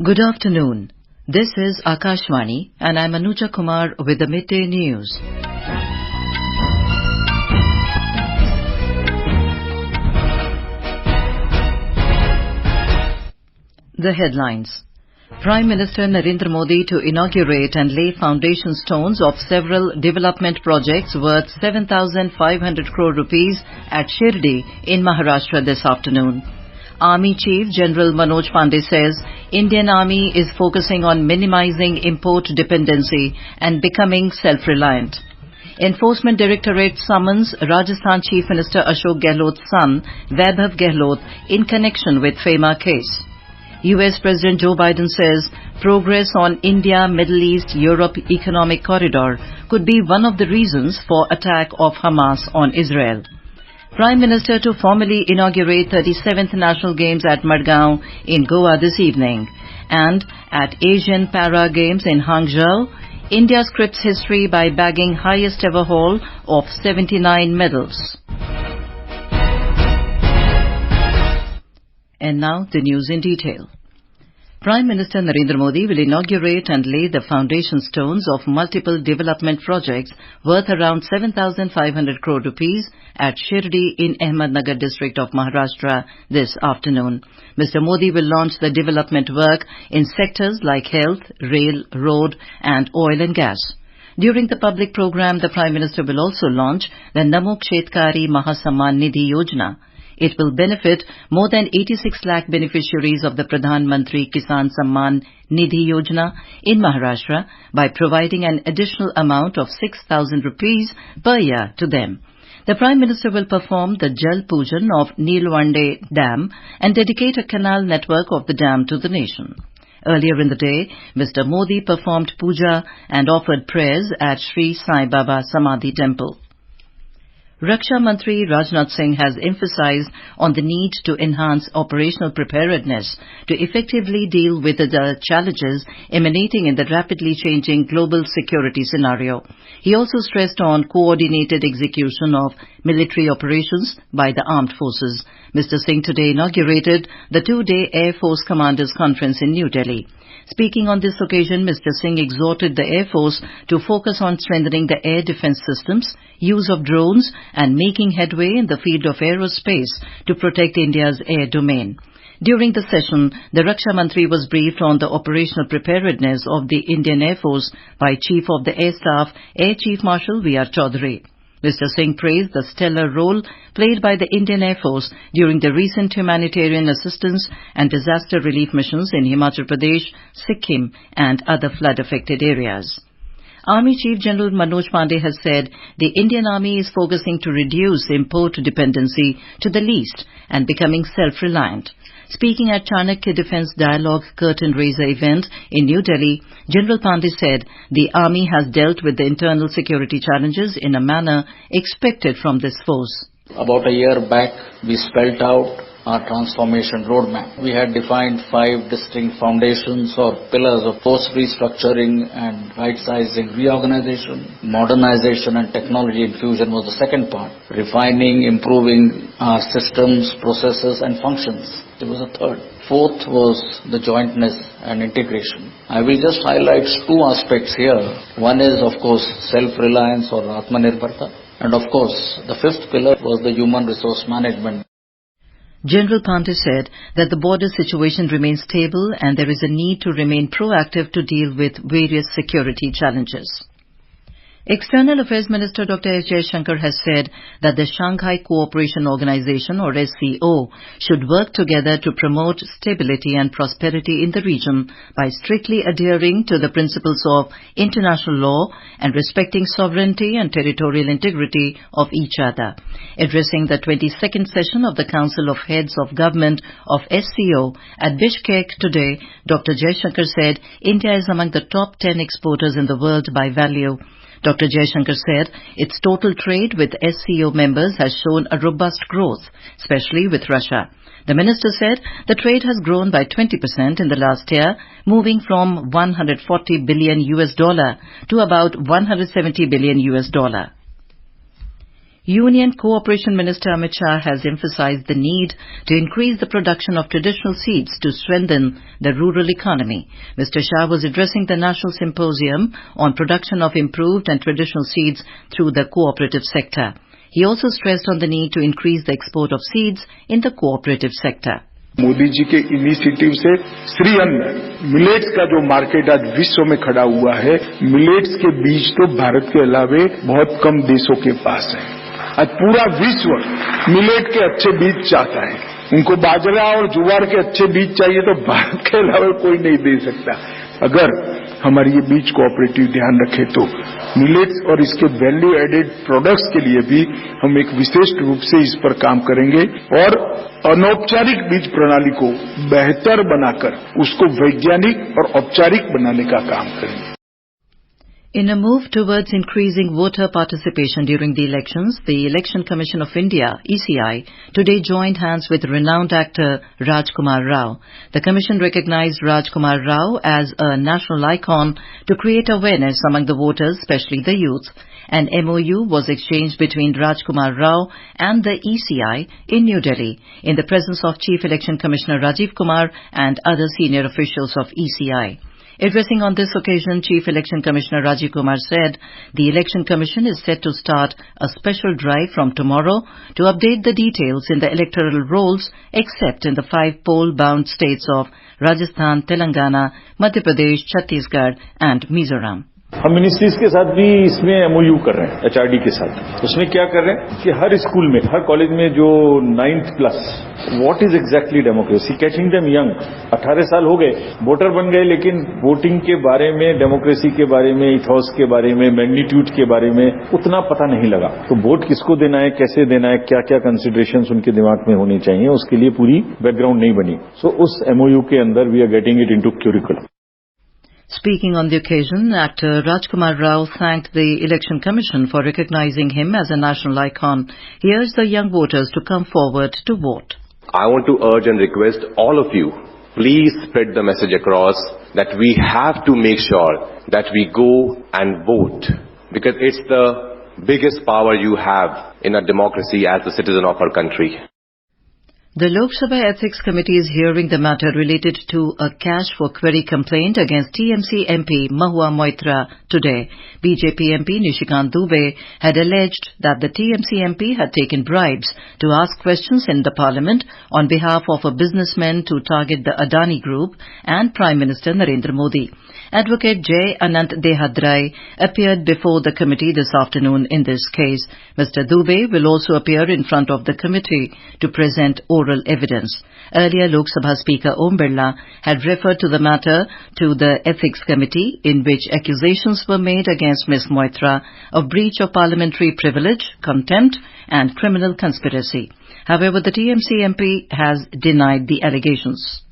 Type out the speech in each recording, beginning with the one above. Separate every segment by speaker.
Speaker 1: Good afternoon. This is Akashvani and I'm Anuja Kumar with the midday news. The headlines. Prime Minister Narendra Modi to inaugurate and lay foundation stones of several development projects worth 7,500 crore rupees at Shirdi in Maharashtra this afternoon. Army Chief General Manoj Pande says Indian Army is focusing on minimizing import dependency and becoming self-reliant. Enforcement Directorate summons Rajasthan Chief Minister Ashok Gehlot's son, Vaibhav Gehlot, in connection with FEMA case. US President Joe Biden says progress on India-Middle East-Europe economic corridor could be one of the reasons for attack of Hamas on Israel. Prime Minister to formally inaugurate 37th National Games at Margao in Goa this evening. And at Asian Para Games in Hangzhou, India scripts history by bagging highest ever haul of 79 medals. And now the news in detail. Prime Minister Narendra Modi will inaugurate and lay the foundation stones of multiple development projects worth around 7,500 crore rupees at Shirdi in Ahmednagar district of Maharashtra this afternoon. Mr. Modi will launch the development work in sectors like health, rail, road and oil and gas. During the public program, the Prime Minister will also launch the Namo Kshetkari Mahasamman Nidhi Yojana. It will benefit more than 86 lakh beneficiaries of the Pradhan Mantri Kisan Samman Nidhi Yojana in Maharashtra by providing an additional amount of 6,000 rupees per year to them. The Prime Minister will perform the Jal Pujan of Nilwande Dam and dedicate a canal network of the dam to the nation. Earlier in the day, Mr. Modi performed puja and offered prayers at Sri Sai Baba Samadhi Temple. Raksha Mantri Rajnath Singh has emphasized on the need to enhance operational preparedness to effectively deal with the challenges emanating in the rapidly changing global security scenario. He also stressed on coordinated execution of military operations by the armed forces. Mr. Singh today inaugurated the two-day Air Force Commanders Conference in New Delhi. Speaking on this occasion, Mr. Singh exhorted the Air Force to focus on strengthening the air defense systems, use of drones and making headway in the field of aerospace to protect India's air domain. During the session, the Raksha Mantri was briefed on the operational preparedness of the Indian Air Force by Chief of the Air Staff, Air Chief Marshal V.R. Chaudhary. Mr. Singh praised the stellar role played by the Indian Air Force during the recent humanitarian assistance and disaster relief missions in Himachal Pradesh, Sikkim and other flood-affected areas. Army Chief General Manoj Pande has said the Indian Army is focusing to reduce import dependency to the least and becoming self-reliant. Speaking at Chanakya Defence Dialogue Curtain Raiser event in New Delhi, General Pande said the Army has dealt with the internal security challenges in a manner expected from this force.
Speaker 2: About a year back, we spelled out our transformation roadmap. We had defined 5 distinct foundations or pillars of force restructuring and right-sizing reorganization. Modernization and technology infusion was the second part. Refining, improving our systems, processes and functions. It was the third. Fourth was the jointness and integration. I will just highlight 2 aspects here. One is, of course, self-reliance or Atmanirbharta. And of course, the 5th pillar was the human resource management.
Speaker 1: General Pande said that the border situation remains stable and there is a need to remain proactive to deal with various security challenges. External Affairs Minister Dr. S. Jaishankar has said that the Shanghai Cooperation Organization or SCO should work together to promote stability and prosperity in the region by strictly adhering to the principles of international law and respecting sovereignty and territorial integrity of each other. Addressing the 22nd session of the Council of Heads of Government of SCO at Bishkek today, Dr. Jaishankar said India is among the top 10 exporters in the world by value. Dr. Jaishankar said its total trade with SCO members has shown a robust growth, especially with Russia. The minister said the trade has grown by 20% in the last year, moving from $140 billion to about $170 billion. Union Cooperation Minister Amit Shah has emphasized the need to increase the production of traditional seeds to strengthen the rural economy. Mr. Shah was addressing the National Symposium on production of improved and traditional seeds through the cooperative sector. He also stressed on the need to increase the export of seeds in the cooperative sector.
Speaker 3: Modi ji के initiative से श्री अन्न millets का जो market आज विश्व में खड़ा हुआ है, मिलेट्स के बीज तो भारत के अलावे बहुत कम देशों के पास है। आज पूरा विश्व मिलेट के अच्छे बीज चाहता है। उनको बाजरा और ज्वार के अच्छे बीज चाहिए तो भारत के अलावा कोई नहीं दे सकता। अगर हमारी ये बीज कोऑपरेटिव ध्यान रखे तो मिलेट्स और इसके वैल्यू एडेड प्रोडक्ट्स के लिए भी हम एक विशेष रूप से इस पर काम करेंगे और अनौपचारिक बीज प्रणाली को बेहतर बनाकर उसको वैज्ञानिक और औपचारिक बनाने का काम करेंगे।
Speaker 1: In a move towards increasing voter participation during the elections, the Election Commission of India, ECI, today joined hands with renowned actor Rajkumar Rao. The commission recognized Rajkumar Rao as a national icon to create awareness among the voters, especially the youth. An MOU was exchanged between Rajkumar Rao and the ECI in New Delhi in the presence of Chief Election Commissioner Rajiv Kumar and other senior officials of ECI. Addressing on this occasion, Chief Election Commissioner Rajiv Kumar said the Election Commission is set to start a special drive from tomorrow to update the details in the electoral rolls except in the 5 poll-bound states of Rajasthan, Telangana, Madhya Pradesh, Chhattisgarh and Mizoram.
Speaker 4: हम ministries के साथ भी इसमें MOU कर रहे हैं HRD के साथ। उसमें क्या कर रहे हैं कि हर स्कूल में, हर कॉलेज में जो 9th plus what is exactly democracy, catching them young, 18 साल हो गए, वोटर बन गए, लेकिन वोटिंग के बारे में, डेमोक्रेसी के बारे में, इथॉस के बारे में, मैग्नीट्यूड के बारे में उतना पता नहीं लगा। तो वोट किसको देना है, कैसे देना है, क्या क्या कंसिडरेशंस उनके दिमाग में होनी चाहिए, उसके लिए पूरी बैकग्राउंड नहीं बनी। सो उस एमओयू के अंदर we are getting it into curriculum.
Speaker 1: Speaking on the occasion, actor Rajkumar Rao thanked the Election Commission for recognizing him as a national icon. He urged the young voters to come forward to vote.
Speaker 5: I want to urge and request all of you, please spread the message across that we have to make sure that we go and vote, because it's the biggest power you have in a democracy as a citizen of our country.
Speaker 1: The Lok Sabha Ethics Committee is hearing the matter related to a cash for query complaint against TMC MP Mahua Moitra today. BJP MP Nishikant Dubey had alleged that the TMC MP had taken bribes to ask questions in the parliament on behalf of a businessman to target the Adani Group and Prime Minister Narendra Modi. Advocate Jay Anant Dehadrai appeared before the committee this afternoon in this case. Mr. Dubey will also appear in front of the committee to present oral evidence. Earlier, Lok Sabha Speaker Om Birla had referred to the matter to the Ethics Committee, in which accusations were made against Ms. Moitra of breach of parliamentary privilege, contempt and criminal conspiracy. However, the TMC MP has denied the allegations.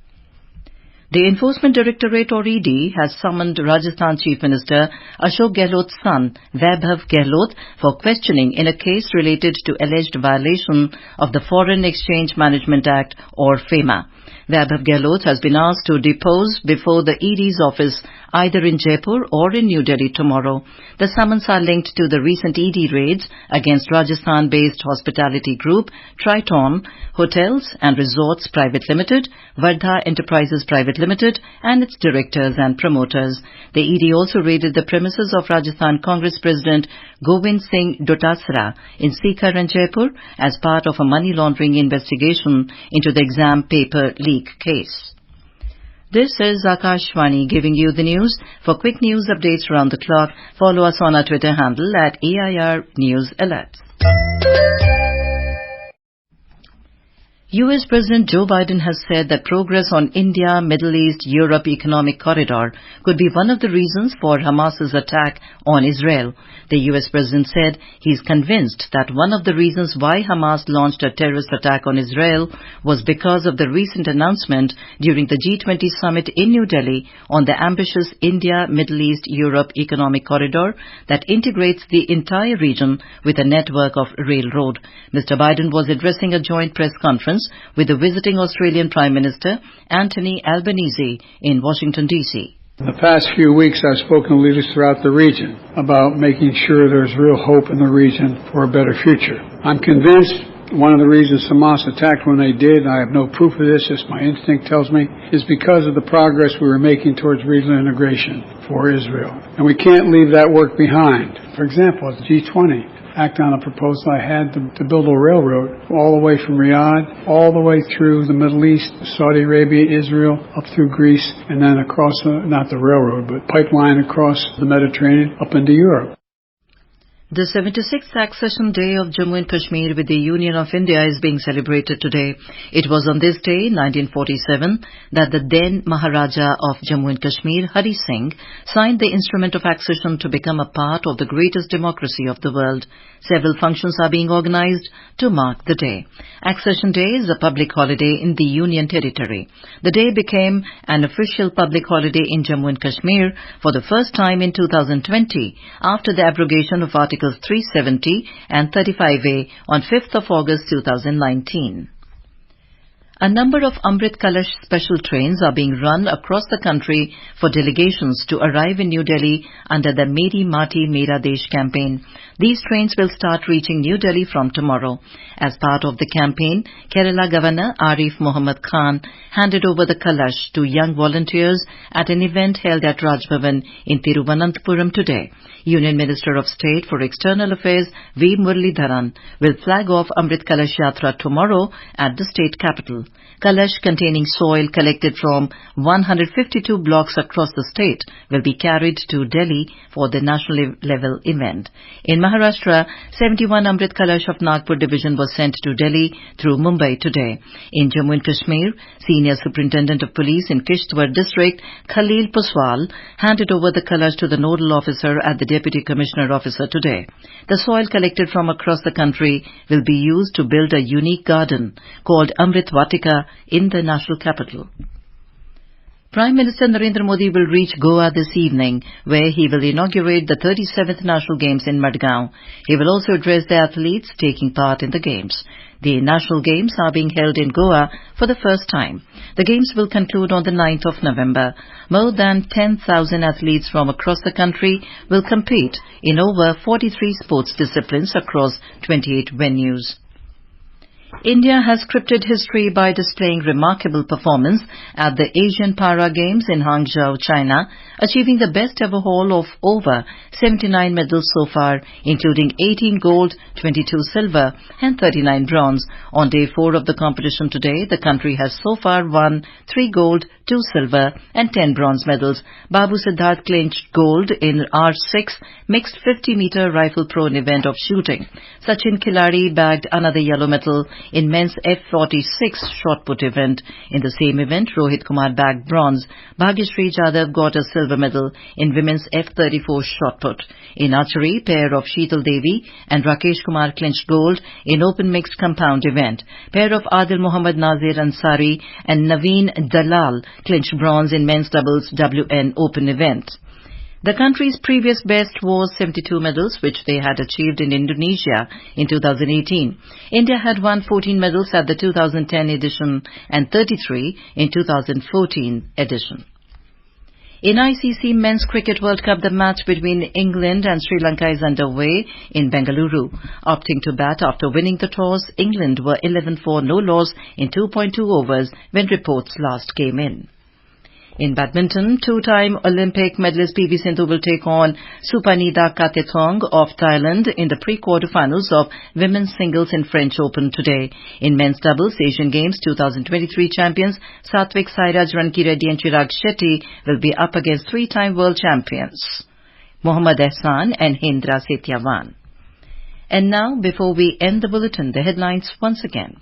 Speaker 1: The Enforcement Directorate or ED has summoned Rajasthan Chief Minister Ashok Gehlot's son, Vaibhav Gehlot, for questioning in a case related to alleged violation of the Foreign Exchange Management Act or FEMA. Vaibhav Gehlot has been asked to depose before the ED's office either in Jaipur or in New Delhi tomorrow. The summons are linked to the recent ED raids against Rajasthan-based hospitality group Triton Hotels and Resorts Private Limited, Vardha Enterprises Private Limited and its directors and promoters. The ED also raided the premises of Rajasthan Congress President Govind Singh Dotasra in Sikar and Jaipur as part of a money laundering investigation into the exam paper leak case. This is Akashvani giving you the news. For quick news updates around the clock, follow us on our Twitter handle at AIR News Alerts. U.S. President Joe Biden has said that progress on India, Middle East, Europe economic corridor could be one of the reasons for Hamas's attack on Israel. The U.S. President said he is convinced that one of the reasons why Hamas launched a terrorist attack on Israel was because of the recent announcement during the G20 summit in New Delhi on the ambitious India, Middle East, Europe economic corridor that integrates the entire region with a network of railroad. Mr. Biden was addressing a joint press conference with the visiting Australian Prime Minister Anthony Albanese in Washington, D.C.
Speaker 6: In the past few weeks, I've spoken to leaders throughout the region about making sure there's real hope in the region for a better future. I'm convinced one of the reasons Hamas attacked when they did, I have no proof of this, just my instinct tells me, is because of the progress we were making towards regional integration for Israel. And we can't leave that work behind. For example, at the G20, act on a proposal I had to build a railroad all the way from Riyadh, all the way through the Middle East, Saudi Arabia, Israel, up through Greece, and then across, not the railroad, but pipeline across the Mediterranean up into Europe.
Speaker 1: The 76th accession day of Jammu and Kashmir with the Union of India is being celebrated today. It was on this day, 1947, that the then Maharaja of Jammu and Kashmir, Hari Singh, signed the instrument of accession to become a part of the greatest democracy of the world. Several functions are being organized to mark the day. Accession Day is a public holiday in the Union Territory. The day became an official public holiday in Jammu and Kashmir for the first time in 2020 after the abrogation of Articles 370 and 35A on 5th of August 2019. A number of Amrit Kalash special trains are being run across the country for delegations to arrive in New Delhi under the Meri Mati Mera Desh campaign. These trains will start reaching New Delhi from tomorrow. As part of the campaign, Kerala Governor Arif Mohammed Khan handed over the Kalash to young volunteers at an event held at Raj Bhavan in Thiruvananthapuram today. Union Minister of State for External Affairs V. Muralidharan will flag off Amrit Kalash Yatra tomorrow at the state capital. Kalash containing soil collected from 152 blocks across the state will be carried to Delhi for the national level event. In Maharashtra, 71 Amrit Kalash of Nagpur division was sent to Delhi through Mumbai today. In Jammu and Kashmir, Senior Superintendent of Police in Kishtwar district, Khalil Puswal, handed over the Kalash to the nodal officer at the Deputy Commissioner Officer today. The soil collected from across the country will be used to build a unique garden called Amrit Vatika in the national capital. Prime Minister Narendra Modi will reach Goa this evening, where he will inaugurate the 37th National Games in Margao. He will also address the athletes taking part in the Games. The National Games are being held in Goa for the first time. The Games will conclude on the 9th of November. More than 10,000 athletes from across the country will compete in over 43 sports disciplines across 28 venues. India has scripted history by displaying remarkable performance at the Asian Para Games in Hangzhou, China, achieving the best ever haul of over 79 medals so far, including 18 gold, 22 silver and 39 bronze. On day 4 of the competition today, the country has so far won 3 gold, 2 silver and 10 bronze medals. Babu Siddharth clinched gold in R6 mixed 50-meter rifle thrown event of shooting. Sachin Khilari bagged another yellow medal in men's F46 shot put event. In the same event, Rohit Kumar bagged bronze. Bhagyashree Jadhav got a silver medal in women's F34 shot put. In archery, pair of Sheetal Devi and Rakesh Kumar clinched gold in open mixed compound event. Pair of Adil Mohammad Nazir Ansari and Naveen Dalal clinched bronze in men's doubles WN open event. The country's previous best was 72 medals, which they had achieved in Indonesia in 2018. India had won 14 medals at the 2010 edition and 33 in 2014 edition. In ICC Men's Cricket World Cup, the match between England and Sri Lanka is underway in Bengaluru. Opting to bat after winning the toss, England were 11 for no loss in 2.2 overs when reports last came in. In badminton, two-time Olympic medalist PV Sindhu will take on Supanida Katethong of Thailand in the pre-quarterfinals of women's singles in French Open today. In men's doubles, Asian Games 2023 champions Satvik Sairaj Rankireddy and Chirag Shetty will be up against three-time world champions Mohammad Ehsan and Hendra Setyavan. And now, before we end the bulletin, the headlines once again.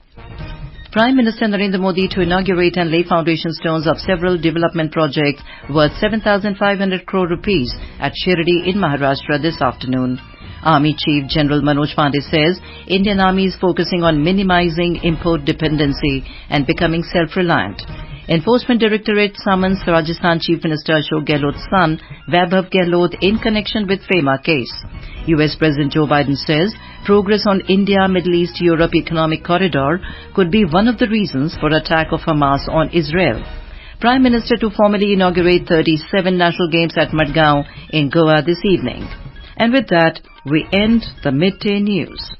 Speaker 1: Prime Minister Narendra Modi to inaugurate and lay foundation stones of several development projects worth 7,500 crore rupees at Shirdi in Maharashtra this afternoon. Army Chief General Manoj Pande says Indian Army is focusing on minimizing import dependency and becoming self-reliant. Enforcement Directorate summons Rajasthan Chief Minister Ashok Gehlot's son, Vaibhav Gehlot, in connection with FEMA case. US President Joe Biden says progress on India-Middle East-Europe economic corridor could be one of the reasons for attack of Hamas on Israel. Prime Minister to formally inaugurate 37 National Games at Margao in Goa this evening. And with that, we end the midday news.